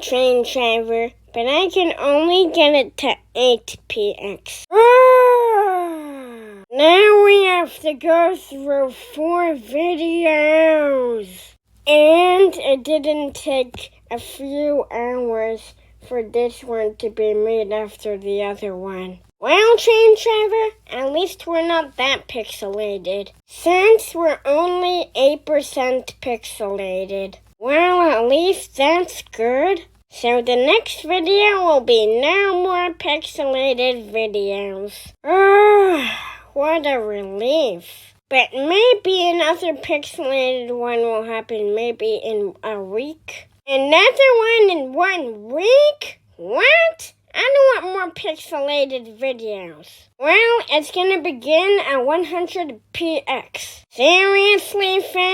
train driver, but I can only get it to 8px. Now we have to go through 4 videos. And it didn't take a few hours for this one to be made after the other one. Well, train driver, at least we're not that pixelated. Since we're only 8% pixelated. Well, at least that's good. So the next video will be no more pixelated videos. What a relief. But maybe another pixelated one will happen maybe in a week. Another one in 1 week? What? I don't want more pixelated videos. Well, it's gonna begin at 100px. Seriously, fam?